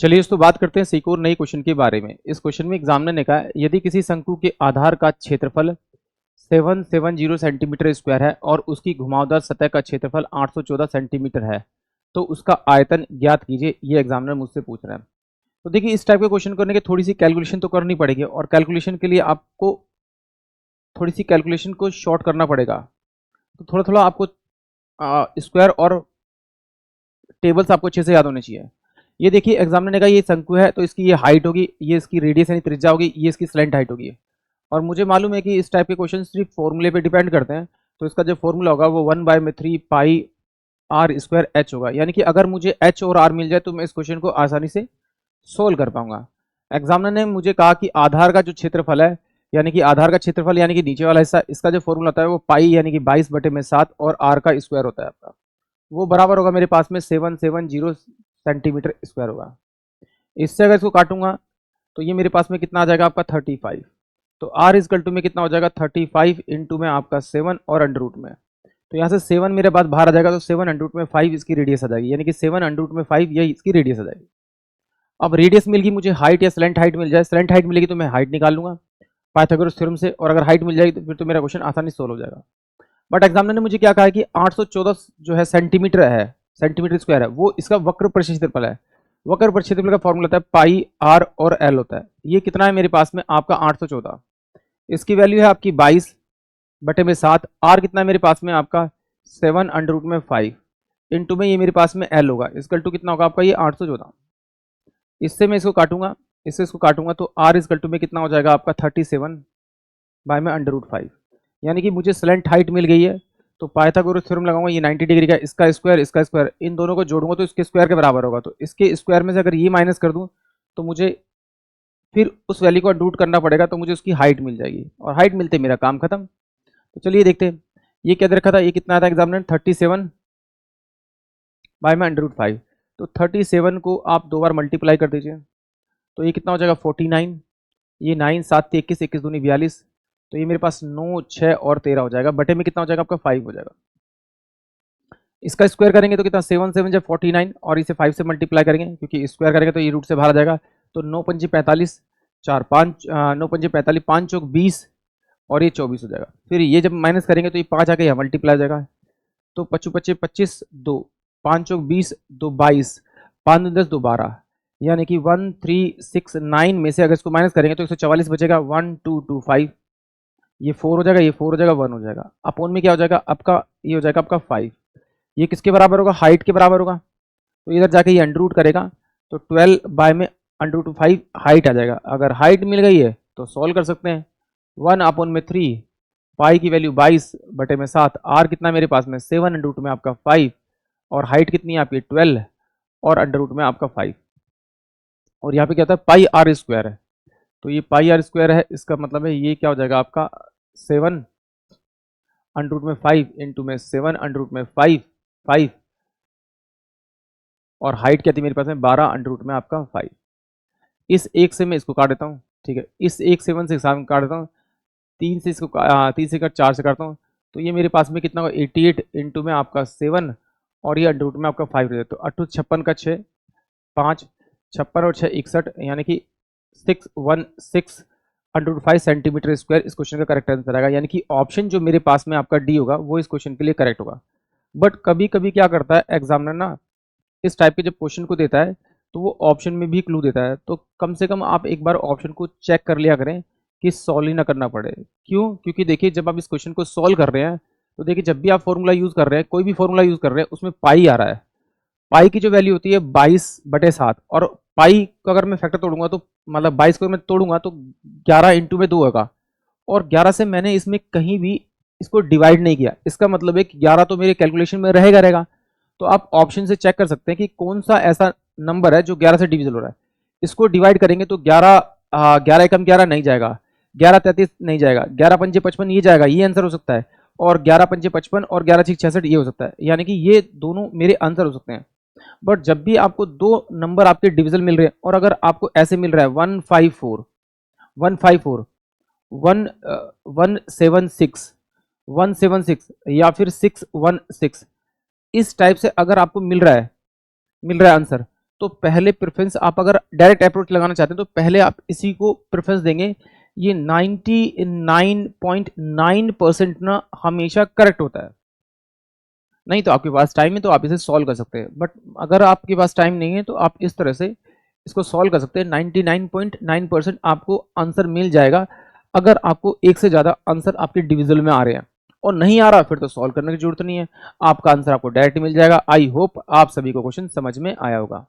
चलिए दोस्तों बात करते हैं एक और नई क्वेश्चन के बारे में। इस क्वेश्चन में एग्जामिनर ने कहा है यदि किसी शंकु के आधार का क्षेत्रफल 770 सेंटीमीटर स्क्वायर है और उसकी घुमावदार सतह का क्षेत्रफल 814 सेंटीमीटर है तो उसका आयतन ज्ञात कीजिए। ये एग्जामिनर मुझसे पूछ रहा है। तो देखिए इस टाइप के क्वेश्चन करने के थोड़ी सी कैलकुलेशन तो करनी पड़ेगी और कैलकुलेशन के लिए आपको थोड़ी सी कैलकुलेशन को शॉर्ट करना पड़ेगा। तो थोड़ा थोड़ा आपको स्क्वायर और टेबल्स आपको अच्छे से याद होने चाहिए। ये देखिए एग्जामिनर ने कहा ये शंकु है तो इसकी ये हाइट होगी, ये इसकी रेडियस यानी त्रिज्या होगी, ये इसकी स्लैंट हाइट होगी। और मुझे मालूम है कि इस टाइप के क्वेश्चन सिर्फ फॉर्मूले पे डिपेंड करते हैं। तो इसका जो फॉर्मूला होगा वो 1/3 पाई आर स्क्वायर एच होगा। यानी कि अगर मुझे एच और आर मिल जाए तो मैं इस क्वेश्चन को आसानी से सोल्व कर पाऊंगा। एग्जामिनर ने मुझे कहा कि आधार का जो क्षेत्रफल है यानी कि आधार का क्षेत्रफल यानी कि नीचे वाला हिस्सा, इसका जो फॉर्मूला होता है वो पाई यानी कि 22/7 और आर का स्क्वायर होता है आपका, वो बराबर होगा मेरे पास में 770 सेंटीमीटर स्क्वायर होगा। इससे अगर इसको काटूंगा तो ये मेरे पास में कितना आ जाएगा आपका 35। तो आर इजकल टू में कितना हो जाएगा 35 इंटू में आपका 7 और अंडर रूट में। तो यहाँ से 7 मेरे पास बाहर आ जाएगा तो 7 अंडर रूट में 5 इसकी रेडियस आ जाएगी, यानी कि 7 अंडर रूट में 5 यही इसकी रेडियस आ जाएगी। अब रेडियस मिल गई मुझे, हाइट या स्लैंट हाइट मिल जाए, स्लैंट हाइट मिलेगी तो मैं हाइट निकाल लूंगा पाइथागोरस थ्योरम से, और अगर हाइट मिल जाएगी तो फिर तो मेरा क्वेश्चन आसानी से सोल्व हो जाएगा। बट एग्जामिनर ने मुझे क्या कहा है कि 814 जो है सेंटीमीटर स्क्वायर है वो इसका वक्र प्रक्षेत्रफल है। वक्र प्रक्षेत्रफल का फॉर्मूला होता है पाई आर और एल होता है। ये कितना है मेरे पास में आपका 814, इसकी वैल्यू है आपकी 22/7। आर कितना है मेरे पास में आपका 7 अंडर रूट में 5 इंटू में ये मेरे पास में एल होगा, इसकल टू कितना होगा आपका ये 814। इससे मैं इसको काटूंगा, इससे इसको काटूंगा तो आर इजकल टू में कितना हो जाएगा आपका 37 बाय में अंडर रूट 5। यानी कि मुझे स्लैंट हाइट मिल गई है। तो पाइथागोरस थ्योरम लगाऊंगा, ये 90 डिग्री का, इसका स्क्वायर इन दोनों को जोड़ूंगा तो इसके स्क्वायर के बराबर होगा। तो इसके स्क्वायर में से अगर ये माइनस कर दूं तो मुझे फिर उस वैल्यू को अंडर रूट करना पड़ेगा, तो मुझे उसकी हाइट मिल जाएगी और हाइट मिलते मेरा काम खत्म। तो चलिए देखते हैं ये क्या दे रखा था, ये कितना था एग्जामिनर 37 बाय में अंडर रूट 5। तो 37 को आप 2 बार मल्टीप्लाई कर दीजिए तो ये कितना हो जाएगा 49, ये 9 7 21 21 दूनी 42, तो ये मेरे पास 9 6 और 13 हो जाएगा, बटे में कितना हो जाएगा आपका 5 हो जाएगा। इसका स्क्वायर करेंगे तो कितना 7 7 जब 49 और इसे 5 से मल्टीप्लाई करेंगे क्योंकि स्क्वायर करेंगे तो ये रूट से बाहर आ जाएगा। तो 9 पंजे 45 4 5 9 पंजे 45 5 चौक 20 और ये 24 हो जाएगा। फिर ये जब माइनस करेंगे तो ये 5 आके यहाँ मल्टीप्लाई हो जाएगा। तो 25 25 25 2 5 चौक 20 2 22 5 10 2 12, यानी कि 1369 में से अगर इसको माइनस करेंगे तो 144 बचेगा 1225। ये 4 हो जाएगा, ये 4 हो जाएगा, 1 हो जाएगा। अपोन में क्या हो जाएगा आपका, ये हो जाएगा आपका 5। ये किसके बराबर होगा, हाइट के बराबर होगा। तो इधर जाके ये अंडर रूट करेगा तो 12 बाय में अंडर रूट 5 हाइट आ जाएगा। अगर हाइट मिल गई है तो सॉल्व कर सकते हैं। 1/3 पाई की वैल्यू 22/7, आर कितना मेरे पास में 7 अंडर रूट में आपका 5 और हाइट कितनी है आपकी 12 और अंडर रूट में आपका 5। और यहाँ पे क्या होता है पाई आर स्क्वायर है, तो ये पाई आर स्क्वायर है, इसका मतलब है ये क्या हो जाएगा आपका 7 अंडर रूट में 5 इंटू में 7 अंडर रूट में 5 और हाइट क्या थी मेरे पास में 12 अंडर रूट में आपका 5। इस एक से मैं इसको काट देता हूँ, ठीक है, इस एक 7 से काट देता हूँ, 3 से इसको 3 से काट 4 से काटता हूँ तो ये मेरे पास में कितना होगा 88 इंटू में आपका 7 और ये अंडर रूट में आपका 5 रहता है। तो 8 56 का 6 5 56 और 6 61, यानी कि 616 अंडर रूट 5 सेंटीमीटर स्क्वायर इस क्वेश्चन का करेक्ट आंसर आएगा। यानी कि ऑप्शन जो मेरे पास में आपका डी होगा वो इस क्वेश्चन के लिए करेक्ट होगा। बट कभी कभी क्या करता है एग्जामिनर ना, इस टाइप के जब क्वेश्चन को देता है तो वो ऑप्शन में भी क्लू देता है, तो कम से कम आप एक बार ऑप्शन को चेक कर लिया करें कि सॉल्व ही ना करना पड़े। क्यों, क्योंकि देखिए जब आप इस क्वेश्चन को सॉल्व कर रहे हैं तो देखिए जब भी आप फॉर्मूला यूज कर रहे हैं, कोई भी फॉर्मूला यूज कर रहे हैं, उसमें पाई आ रहा है, पाई की जो वैल्यू होती है 22/7 और पाई को अगर मैं फैक्टर तोड़ूंगा तो मतलब 22 को मैं तोड़ूंगा तो 11 इंटू में 2 होगा, और 11 से मैंने इसमें कहीं भी इसको डिवाइड नहीं किया, इसका मतलब है कि 11 तो मेरे कैलकुलेशन में रहेगा। तो आप ऑप्शन से चेक कर सकते हैं कि कौन सा ऐसा नंबर है जो 11 से डिविजल हो रहा है। इसको डिवाइड करेंगे तो 11 एकम 11 नहीं जाएगा, 11 33 नहीं जाएगा, 11 पंजे 55 ये जाएगा, ये आंसर हो सकता है, और 11 पंजे 55 और 11 6 66 ये हो सकता है, यानी कि ये दोनों मेरे आंसर हो सकते हैं। बट जब भी आपको दो नंबर आपके डिविजल मिल रहे हैं और अगर आपको ऐसे मिल रहा है 154 154 176 या फिर 616, इस टाइप से अगर आपको मिल रहा है आंसर, तो पहले प्रेफरेंस आप अगर डायरेक्ट अप्रोच लगाना चाहते हैं तो पहले आप इसी को प्रेफरेंस देंगे। ये 99.9% ना हमेशा करेक्ट होता है। नहीं तो आपके पास टाइम है तो आप इसे सॉल्व कर सकते हैं, बट अगर आपके पास टाइम नहीं है तो आप इस तरह से इसको सॉल्व कर सकते हैं। 99.9% आपको आंसर मिल जाएगा अगर आपको एक से ज़्यादा आंसर आपके डिविजल में आ रहे हैं, और नहीं आ रहा फिर तो सॉल्व करने की जरूरत नहीं है, आपका आंसर आपको डायरेक्ट मिल जाएगा। आई होप आप सभी को क्वेश्चन समझ में आया होगा।